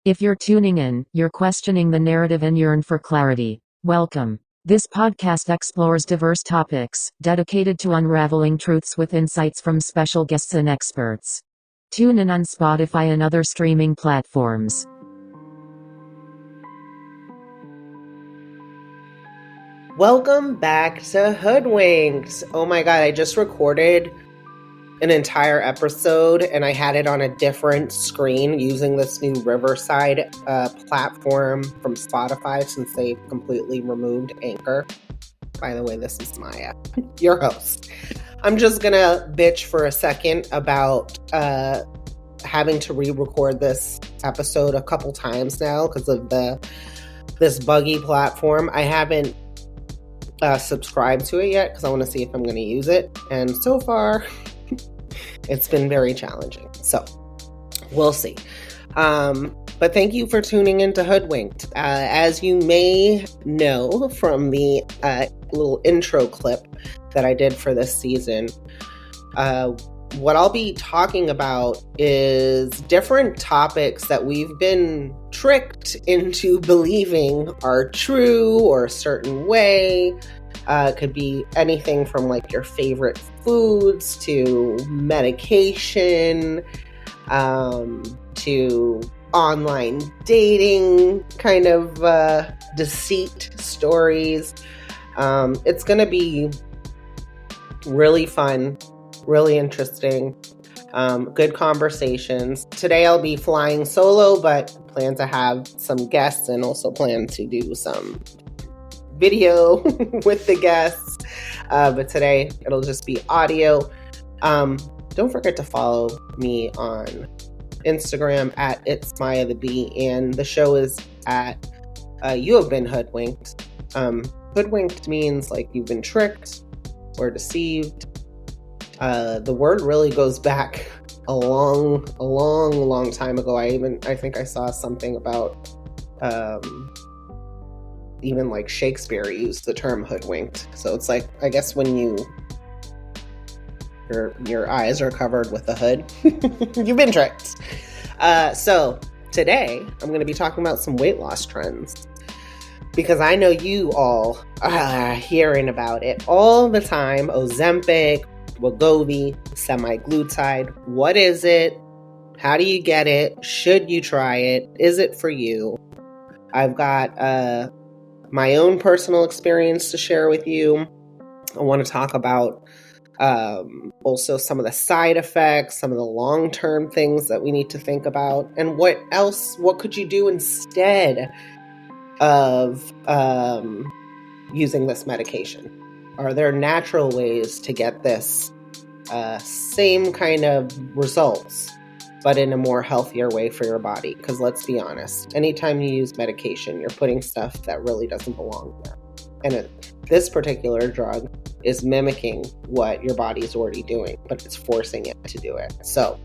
If you're tuning in, you're questioning the narrative and yearn for clarity. Welcome. This podcast explores diverse topics, dedicated to unraveling truths with insights from special guests and experts. Tune in on Spotify and other streaming platforms. Welcome back to Hoodwinked. Oh my god, I just recorded an entire episode and I had it on a different screen using this new Riverside platform from Spotify since they've completely removed Anchor. By the way, this is Maya, your host. I'm just gonna bitch for a second about having to re-record this episode a couple times now because of this buggy platform. I haven't subscribed to it yet because I want to see if I'm going to use it, and so far it's been very challenging, so we'll see. But thank you for tuning into Hoodwinked. As you may know from the little intro clip that I did for this season, what I'll be talking about is different topics that we've been tricked into believing are true or a certain way. It could be anything from like your favorite foods to medication, to online dating kind of deceit stories. It's going to be really fun, really interesting, good conversations. Today I'll be flying solo, but plan to have some guests and also plan to do some video with the guests. But today it'll just be audio. Don't forget to follow me on Instagram at It's Maya the Bee, and the show is at You Have Been Hoodwinked. Hoodwinked means like you've been tricked or deceived. The word really goes back a long time ago. I think I saw something about even like Shakespeare used the term hoodwinked. So it's like, I guess when your eyes are covered with a hood, you've been tricked. So today I'm going to be talking about some weight loss trends, because I know you all are hearing about it all the time. Ozempic, Wegovy, semaglutide. What is it? How do you get it? Should you try it? Is it for you? I've got my own personal experience to share with you. I want to talk about also some of the side effects, some of the long-term things that we need to think about, and what could you do instead of using this medication? Are there natural ways to get this same kind of results, but in a more healthier way for your body? Because let's be honest, anytime you use medication, you're putting stuff that really doesn't belong there. And this particular drug is mimicking what your body's already doing, but it's forcing it to do it. So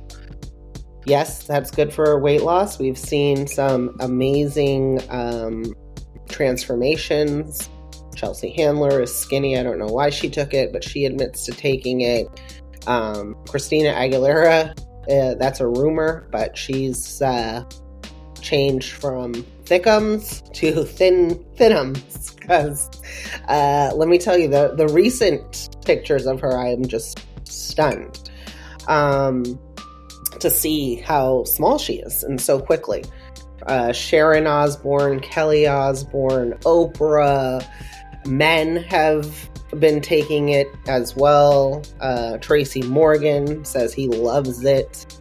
yes, that's good for weight loss. We've seen some amazing transformations. Chelsea Handler is skinny. I don't know why she took it, but she admits to taking it. Christina Aguilera, that's a rumor, but she's changed from thickums to thinums, because let me tell you, the recent pictures of her, I am just stunned to see how small she is and so quickly. Sharon Osbourne, Kelly Osbourne, Oprah, men have been taking it as well. Tracy Morgan says he loves it.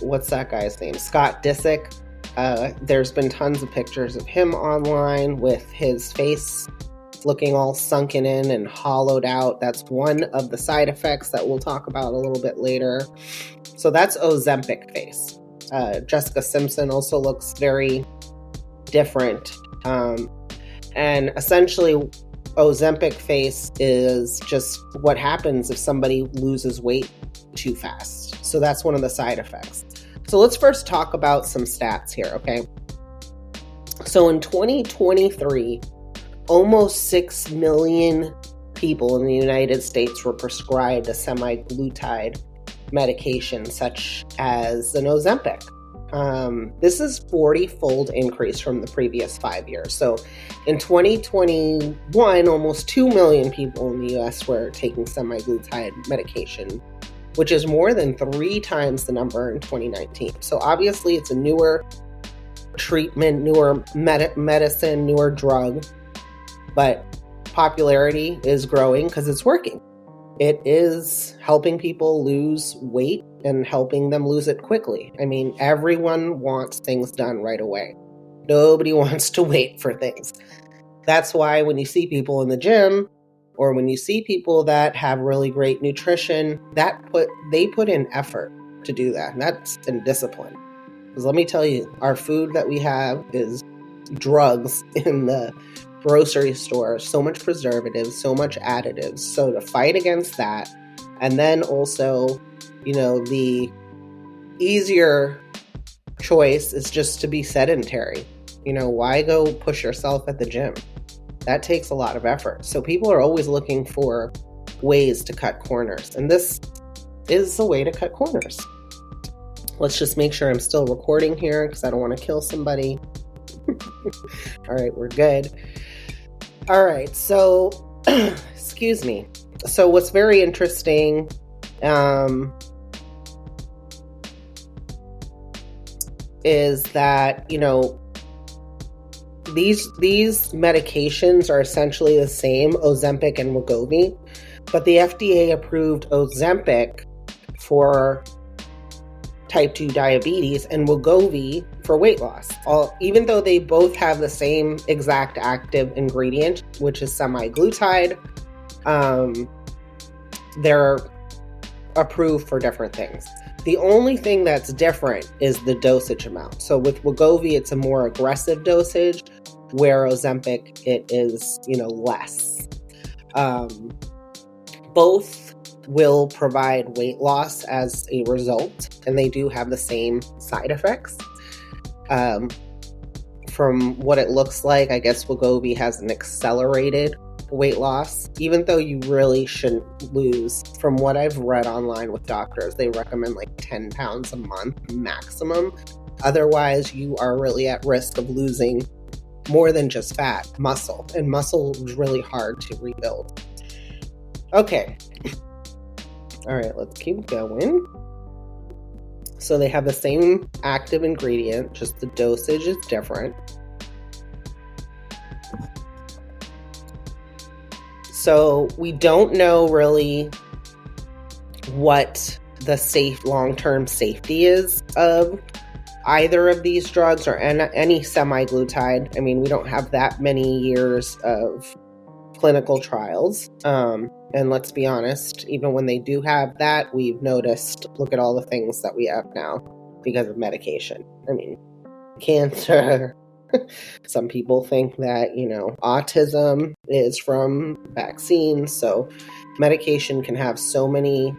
What's that guy's name? Scott Disick. There's been tons of pictures of him online with his face looking all sunken in and hollowed out. That's one of the side effects that we'll talk about a little bit later. So that's Ozempic face. Jessica Simpson also looks very different. And essentially, Ozempic face is just what happens if somebody loses weight too fast. So that's one of the side effects. So let's first talk about some stats here, okay? So in 2023, almost 6 million people in the United States were prescribed a semaglutide medication such as an Ozempic. This is 40-fold increase from the previous 5 years. So in 2021, almost 2 million people in the US were taking semaglutide medication, which is more than 3 times the number in 2019. So obviously it's a newer treatment, newer medicine, newer drug, but popularity is growing because it's working. It is helping people lose weight and helping them lose it quickly. I mean, everyone wants things done right away. Nobody wants to wait for things. That's why when you see people in the gym, or when you see people that have really great nutrition, they put in effort to do that. And that's in discipline. Because let me tell you, our food that we have is drugs in the grocery store, so much preservatives, so much additives. So to fight against that, and then also, the easier choice is just to be sedentary. Why go push yourself at the gym? That takes a lot of effort. So people are always looking for ways to cut corners, and this is a way to cut corners. Let's just make sure I'm still recording here because I don't want to kill somebody. All right, we're good. All right, so, excuse me. So what's very interesting, is that, these medications are essentially the same, Ozempic and Wegovy, but the FDA approved Ozempic for type 2 diabetes and Wegovy for weight loss. Even though they both have the same exact active ingredient, which is semaglutide, they're approved for different things. The only thing that's different is the dosage amount. So with Wegovy, it's a more aggressive dosage, where Ozempic, it is, less. Both will provide weight loss as a result, and they do have the same side effects. From what it looks like, I guess Wegovy has an accelerated weight loss, even though you really shouldn't lose. From what I've read online with doctors, they recommend like 10 pounds a month maximum. Otherwise, you are really at risk of losing more than just fat, muscle. And muscle is really hard to rebuild. Okay. All right, let's keep going. So they have the same active ingredient, just the dosage is different. So we don't know really what the long-term safety is of either of these drugs or any semaglutide. I mean, we don't have that many years of clinical trials. And let's be honest, even when they do have that, we've noticed, look at all the things that we have now because of medication. I mean, cancer. Some people think that, autism is from vaccines. So medication can have so many,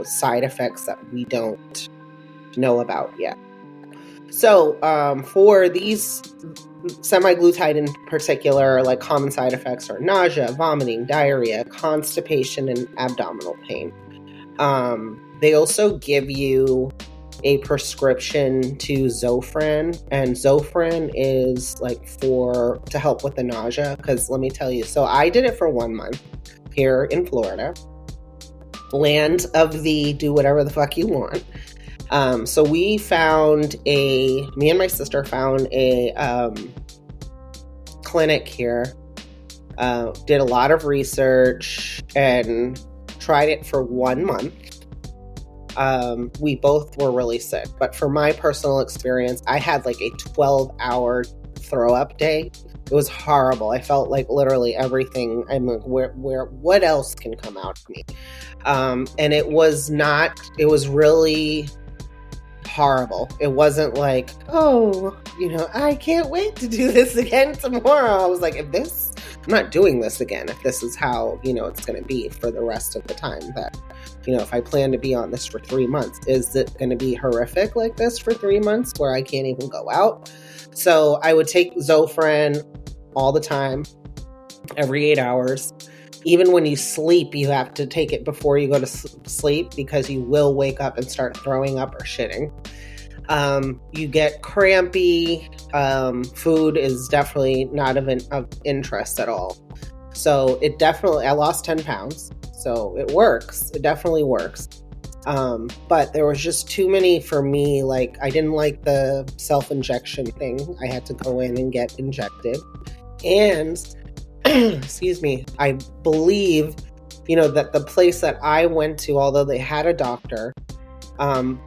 side effects that we don't know about yet. So for these semaglutide in particular, like common side effects are nausea, vomiting, diarrhea, constipation, and abdominal pain. They also give you a prescription to Zofran, and Zofran is to help with the nausea, because let me tell you, so I did it for 1 month here in Florida, land of the do whatever the fuck you want. So me and my sister found a clinic here, did a lot of research and tried it for 1 month. We both were really sick, but for my personal experience, I had like a 12-hour throw up day. It was horrible. I felt like literally everything. I'm like, what else can come out of me? And it was really horrible. It wasn't like, I can't wait to do this again tomorrow. I was like, I'm not doing this again. If this is how, it's going to be for the rest of the time that, if I plan to be on this for 3 months, is it going to be horrific like this for 3 months where I can't even go out? So I would take Zofran all the time, every 8 hours. Even when you sleep, you have to take it before you go to sleep because you will wake up and start throwing up or shitting. You get crampy. Food is definitely not of interest at all. So I lost 10 pounds. So it works. It definitely works. But there was just too many for me. Like, I didn't like the self-injection thing. I had to go in and get injected. And, excuse me, I believe, that the place that I went to, although they had a doctor,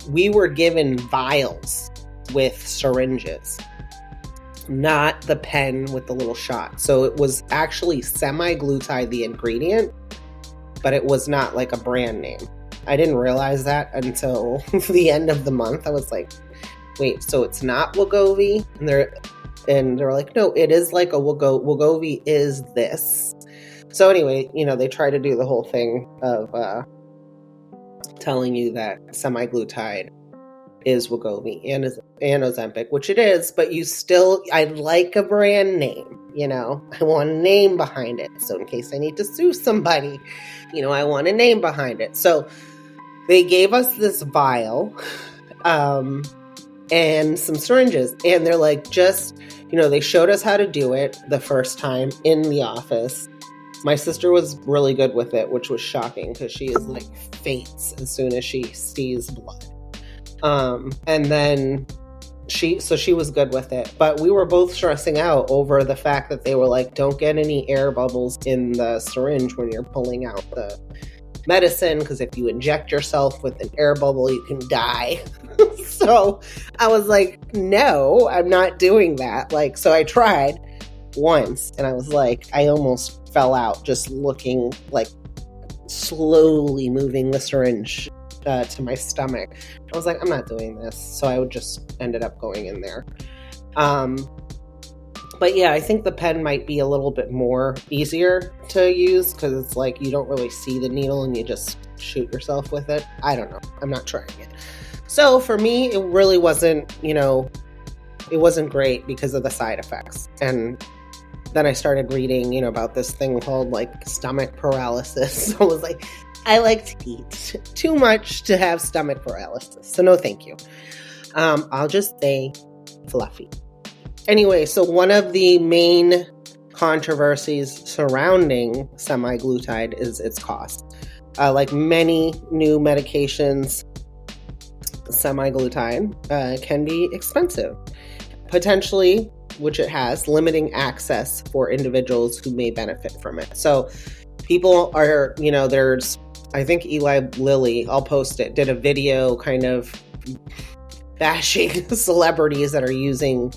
we were given vials with syringes, not the pen with the little shot. So it was actually semaglutide, the ingredient, but it was not like a brand name. I didn't realize that until the end of the month. I was like, wait, so it's not Wegovy? And they're like, no, it is like a Wegovy is this. So anyway, they try to do the whole thing of telling you that semaglutide is Wegovy and Ozempic, which it is, but I like a brand name, I want a name behind it. So in case I need to sue somebody, I want a name behind it. So they gave us this vial, and some syringes, and they're like, they showed us how to do it the first time in the office. My sister was really good with it, which was shocking because she is like faints as soon as she sees blood. And then she was good with it, but we were both stressing out over the fact that they were like, don't get any air bubbles in the syringe when you're pulling out the medicine, because if you inject yourself with an air bubble, you can die. So I was like, no, I'm not doing that. So I tried once, and I was like, I almost fell out just looking, like, slowly moving the syringe to my stomach. I was like, I'm not doing this. So I just ended up going in there. But yeah, I think the pen might be a little bit more easier to use because it's like you don't really see the needle and you just shoot yourself with it. I don't know. I'm not trying it. So for me, it really wasn't, it wasn't great because of the side effects. And then I started reading, about this thing called like stomach paralysis. So I was like, I like to eat too much to have stomach paralysis. So no, thank you. I'll just stay fluffy. Anyway, so one of the main controversies surrounding semaglutide is its cost. Like many new medications, semaglutide can be expensive. Potentially, which it has, limiting access for individuals who may benefit from it. So people are, there's, I think Eli Lilly, I'll post it, did a video kind of bashing celebrities that are using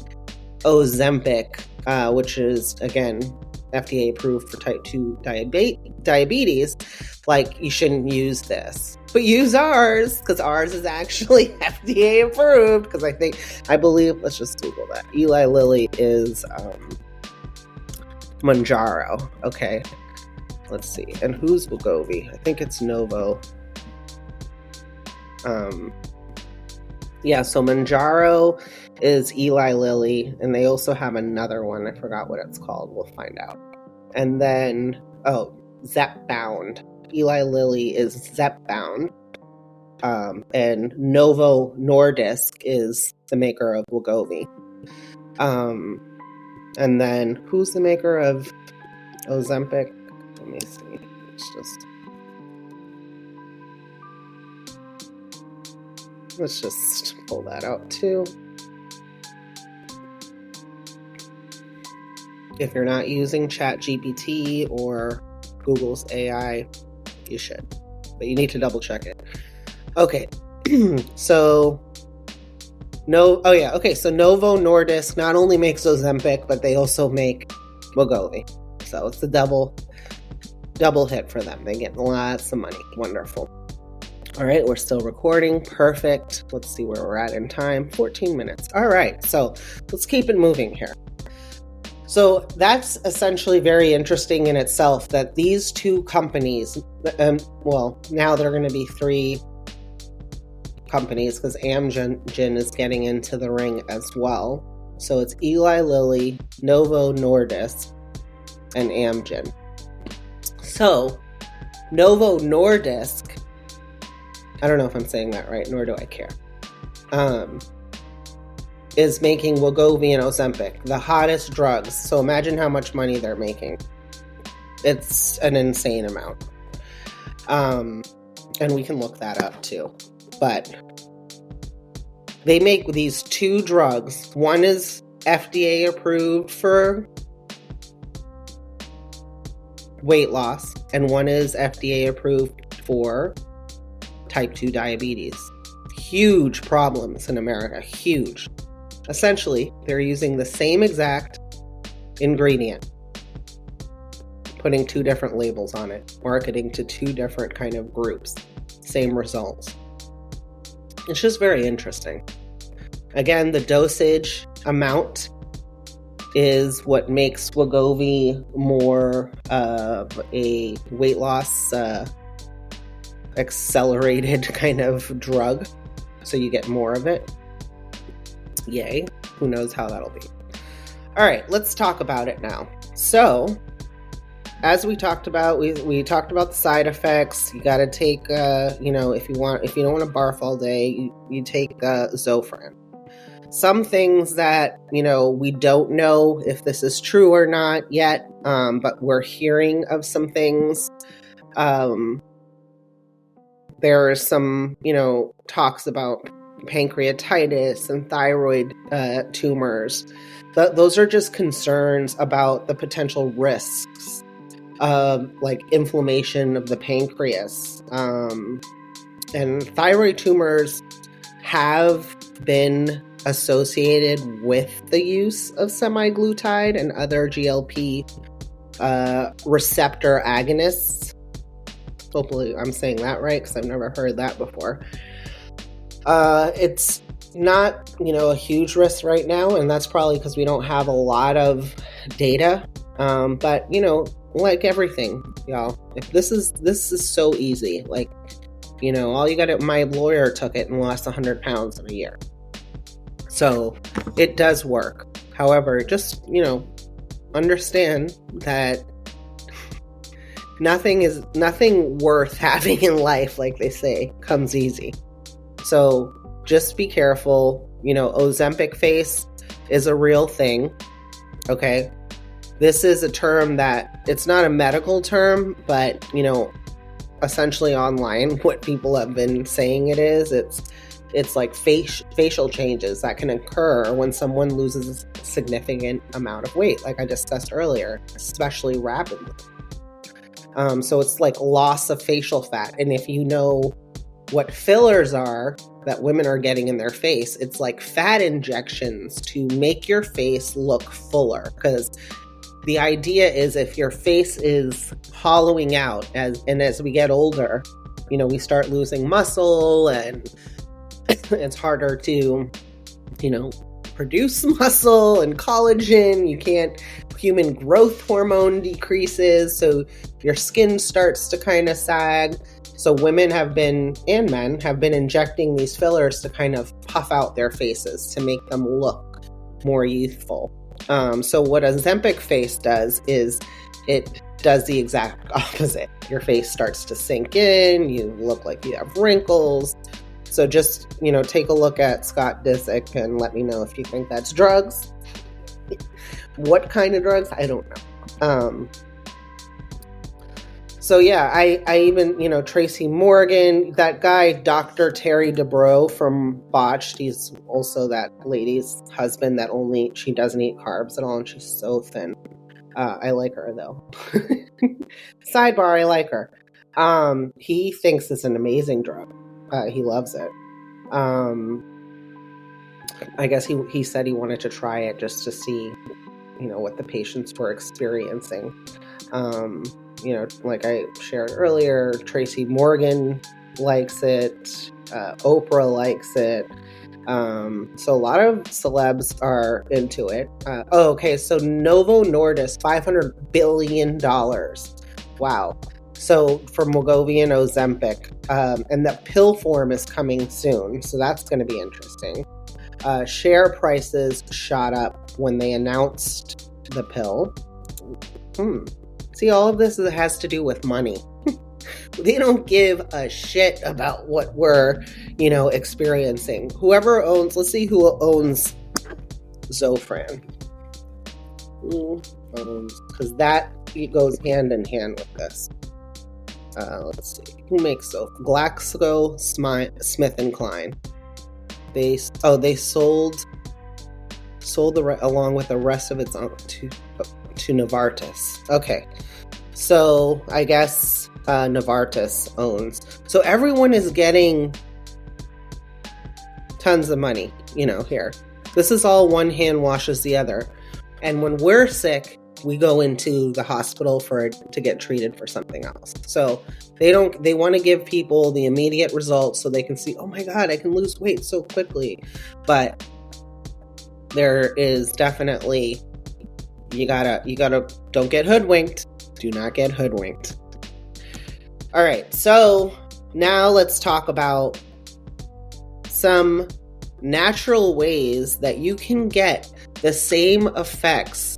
Ozempic, which is, again, FDA approved for type 2 diabetes. Like, you shouldn't use this. But use ours, because ours is actually FDA approved, because I believe, let's just Google that. Eli Lilly is Mounjaro. Okay. Let's see. And who's Wegovy? I think it's Novo. Yeah, so Mounjaro is Eli Lilly, and they also have another one. I forgot what it's called. We'll find out. And then, Zepbound. Eli Lilly is Zepbound. And Novo Nordisk is the maker of Wegovy. And then, who's the maker of Ozempic? Let me see. Let's just pull that out too. If you're not using ChatGPT or Google's AI, you should. But you need to double check it. Okay. So Novo Nordisk not only makes Ozempic, but they also make Wegovy. So it's a double hit for them. They get lots of money. Wonderful. All right, we're still recording. Perfect. Let's see where we're at in time. 14 minutes. All right, so let's keep it moving here. So that's essentially very interesting in itself that these two companies, now there are going to be three companies because Amgen is getting into the ring as well. So it's Eli Lilly, Novo Nordisk, and Amgen. So Novo Nordisk, I don't know if I'm saying that right, nor do I care. is making Wegovy and Ozempic the hottest drugs. So imagine how much money they're making. It's an insane amount. And we can look that up too. But they make these two drugs. One is FDA approved for weight loss, and one is FDA approved for type 2 diabetes. Huge problems in America. Huge. Essentially, they're using the same exact ingredient, putting two different labels on it, marketing to two different kind of groups, same results. It's just very interesting. Again, the dosage amount is what makes Wegovy more of a weight loss accelerated kind of drug. So you get more of it. Yay. Who knows how that'll be. All right, let's talk about it now. So, as we talked about, we talked about the side effects. You got to take, if you don't want to barf all day, you take Zofran. Some things that, we don't know if this is true or not yet, but we're hearing of some things. There are some, talks about pancreatitis and thyroid tumors. Those are just concerns about the potential risks of like inflammation of the pancreas. And thyroid tumors have been associated with the use of semaglutide and other GLP receptor agonists. Hopefully I'm saying that right, because I've never heard that before. It's not, a huge risk right now, and that's probably because we don't have a lot of data. But, like everything, y'all, if this is so easy. Like, all you got to, my lawyer took it and lost 100 pounds in a year. So it does work. However, just, understand that nothing worth having in life, like they say, comes easy. So just be careful. Ozempic face is a real thing. Okay. This is a term that it's not a medical term, but essentially online, what people have been saying it is, it's like facial changes that can occur when someone loses a significant amount of weight, like I discussed earlier, especially rapidly. So it's like loss of facial fat. And if you know what fillers are that women are getting in their face, it's like fat injections to make your face look fuller. Because the idea is if your face is hollowing out as we get older, we start losing muscle and it's harder to, produce muscle and collagen. Human growth hormone decreases, so your skin starts to kind of sag. So women and men have been injecting these fillers to kind of puff out their faces to make them look more youthful. So what Ozempic face does is it does the exact opposite. Your face starts to sink in, you look like you have wrinkles. So just, take a look at Scott Disick and let me know if you think that's drugs. What kind of drugs? I don't know. So yeah, I even, Tracy Morgan, that guy, Dr. Terry Dubrow from Botched, he's also that lady's husband that she doesn't eat carbs at all, and she's so thin. I like her though. Sidebar, I like her. He thinks it's an amazing drug. He loves it. I guess he said he wanted to try it just to see, what the patients were experiencing. Like I shared earlier, Tracy Morgan likes it. Oprah likes it. So a lot of celebs are into it. Okay. So Novo Nordisk, $500 billion. Wow. So for Wegovy and Ozempic, and the pill form is coming soon. So that's going to be interesting. Share prices shot up when they announced the pill. See, all of this has to do with money. They don't give a shit about what we're, experiencing. Whoever owns, let's see who owns Zofran. Because that goes hand in hand with this. Let's see. Who makes Zofran? GlaxoSmithKline. They sold along with the rest of its to Novartis. Okay. So I guess Novartis owns. So everyone is getting tons of money, here. This is all one hand washes the other. And when we're sick, we go into the hospital to get treated for something else. So they want to give people the immediate results so they can see, oh my God, I can lose weight so quickly. But there is definitely, you gotta, don't get hoodwinked. Do not get hoodwinked. All right, so now let's talk about some natural ways that you can get the same effects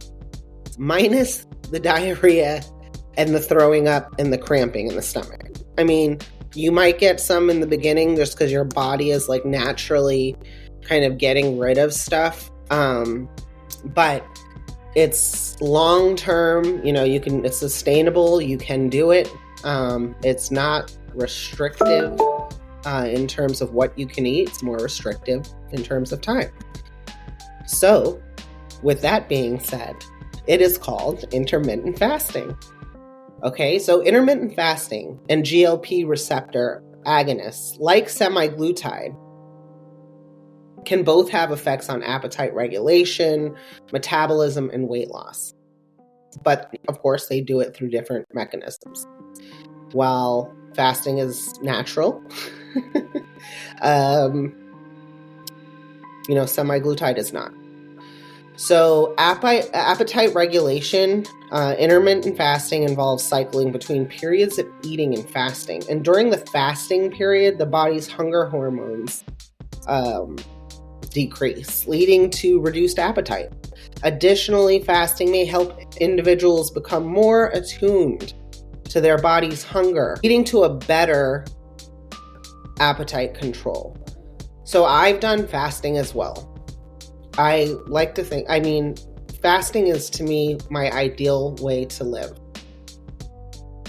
minus the diarrhea and the throwing up and the cramping in the stomach. I mean, you might get some in the beginning just because your body is like naturally kind of getting rid of stuff. But it's long term, it's sustainable, you can do it. It's not restrictive in terms of what you can eat. It's more restrictive in terms of time. So, with that being said, it is called intermittent fasting. Okay, so intermittent fasting and GLP receptor agonists, like semaglutide, can both have effects on appetite regulation, metabolism, and weight loss. But, of course, they do it through different mechanisms. While fasting is natural, semaglutide is not. So appetite regulation, intermittent fasting involves cycling between periods of eating and fasting. And during the fasting period, the body's hunger hormones decrease, leading to reduced appetite. Additionally, fasting may help individuals become more attuned to their body's hunger, leading to a better appetite control. So I've done fasting as well. I like to think, fasting is to me my ideal way to live.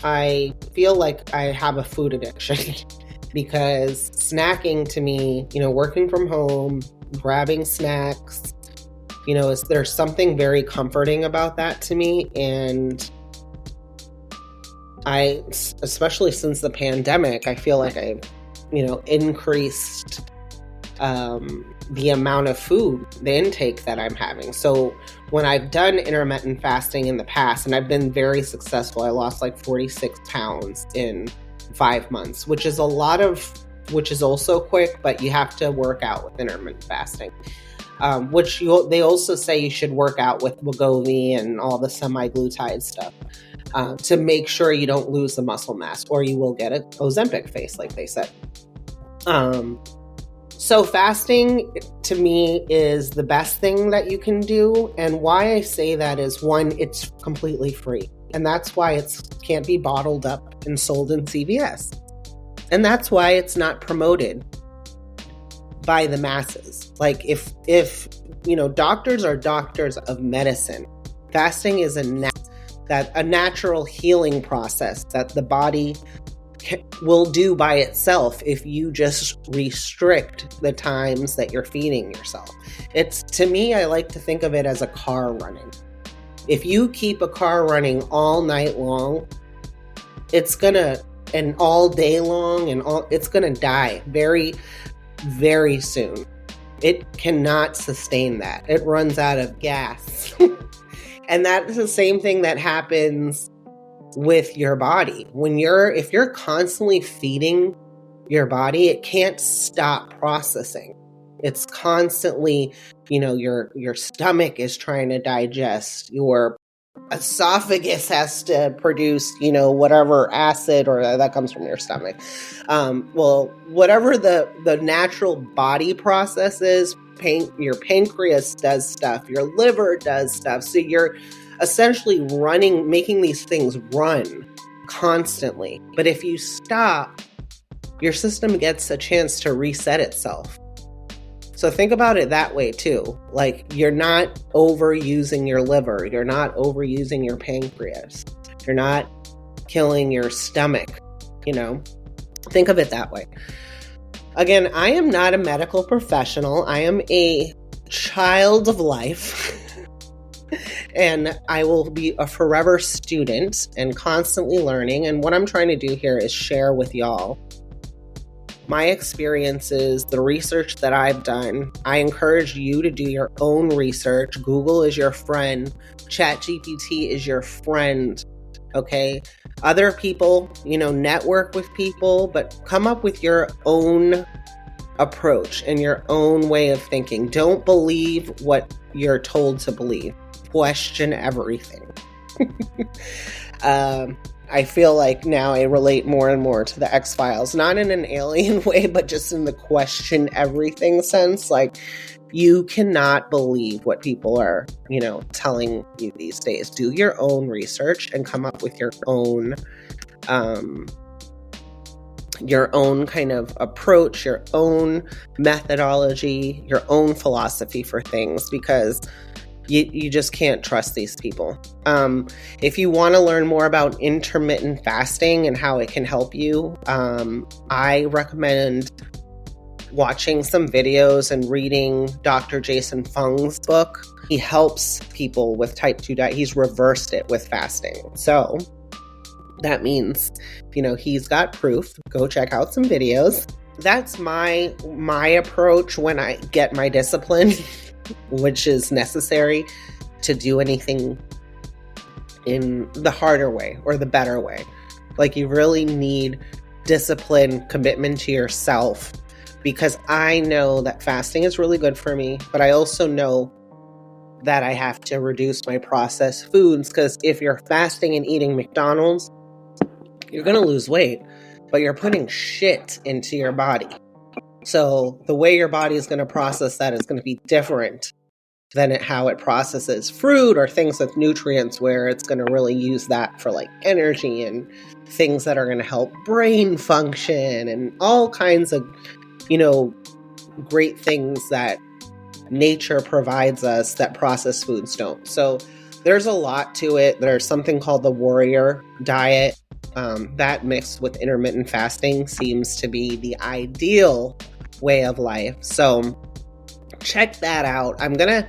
I feel like I have a food addiction because snacking to me, working from home, grabbing snacks, there's something very comforting about that to me. And especially since the pandemic, I feel like I've, increased the amount of food, the intake that I'm having. So when I've done intermittent fasting in the past, and I've been very successful, I lost like 46 pounds in 5 months, which is also quick, but you have to work out with intermittent fasting. They also say you should work out with Wegovy and all the semaglutide stuff to make sure you don't lose the muscle mass, or you will get an Ozempic face, like they said. So fasting, to me, is the best thing that you can do. And why I say that is, one, it's completely free. And that's why it can't be bottled up and sold in CVS. And that's why it's not promoted by the masses. Like if doctors are doctors of medicine, fasting is a natural healing process that the body will do by itself if you just restrict the times that you're feeding yourself. To me, I like to think of it as a car running. If you keep a car running all night long, and all day long, it's gonna die very, very soon. It cannot sustain that. It runs out of gas. And that's the same thing that happens with your body. If you're constantly feeding your body, it can't stop processing. It's constantly, your stomach is trying to digest, your esophagus has to produce, whatever acid or that comes from your stomach. Whatever the natural body process is, your pancreas does stuff, your liver does stuff. So you're essentially making these things run constantly. But if you stop, your system gets a chance to reset itself. So think about it that way too. Like, you're not overusing your liver. You're not overusing your pancreas. You're not killing your stomach, you know? Think of it that way. Again, I am not a medical professional. I am a child of life. And I will be a forever student and constantly learning. And what I'm trying to do here is share with y'all my experiences, the research that I've done. I encourage you to do your own research. Google is your friend. ChatGPT is your friend. Okay? Other people, network with people, but come up with your own approach and your own way of thinking. Don't believe what you're told to believe. Question everything. I feel like now I relate more and more to the X-Files, not in an alien way, but just in the question everything sense. Like, you cannot believe what people are, telling you these days. Do your own research and come up with your own kind of approach, your own methodology, your own philosophy for things, because you just can't trust these people. If you want to learn more about intermittent fasting and how it can help you, I recommend watching some videos and reading Dr. Jason Fung's book. He helps people with type 2 diet. He's reversed it with fasting. So that means, he's got proof. Go check out some videos. That's my approach when I get my discipline, which is necessary to do anything in the harder way or the better way. Like, you really need discipline, commitment to yourself, because I know that fasting is really good for me, but I also know that I have to reduce my processed foods, because if you're fasting and eating McDonald's, you're going to lose weight, but you're putting shit into your body. So the way your body is going to process that is going to be different than how it processes fruit or things with nutrients, where it's going to really use that for like energy and things that are going to help brain function and all kinds of, great things that nature provides us that processed foods don't. So there's a lot to it. There's something called the warrior diet. That mixed with intermittent fasting seems to be the ideal way of life. So check that out. I'm going to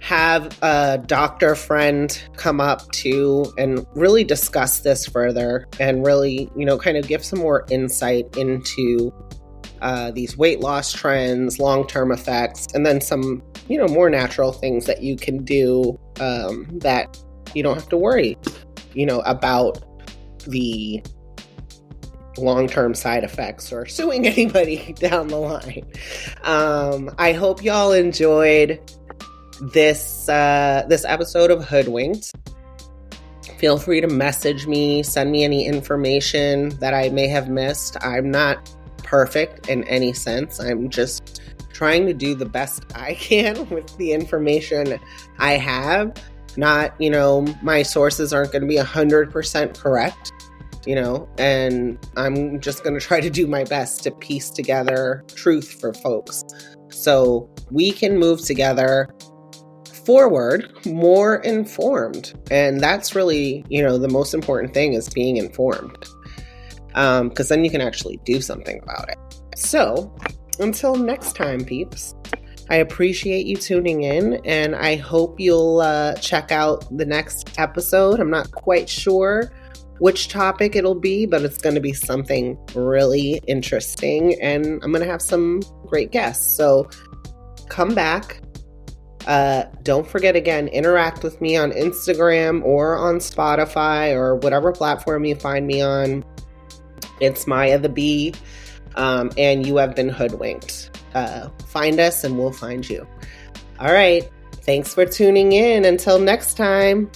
have a doctor friend come up too and really discuss this further and really, kind of give some more insight into these weight loss trends, long-term effects, and then some, more natural things that you can do that you don't have to worry, about the long-term side effects or suing anybody down the line. I hope y'all enjoyed this episode of Hoodwinked. Feel free to message me, send me any information that I may have missed. I'm not perfect in any sense. I'm just trying to do the best I can with the information I have. Not, my sources aren't going to be 100% correct. And I'm just going to try to do my best to piece together truth for folks so we can move together forward more informed. And that's really, the most important thing is being informed, because then you can actually do something about it. So until next time, peeps, I appreciate you tuning in, and I hope you'll check out the next episode. I'm not quite sure which topic it'll be, but it's going to be something really interesting, and I'm going to have some great guests. So come back. Don't forget, again, interact with me on Instagram or on Spotify or whatever platform you find me on. It's Maya the Bee, and you have been hoodwinked. Find us and we'll find you. All right. Thanks for tuning in. Until next time.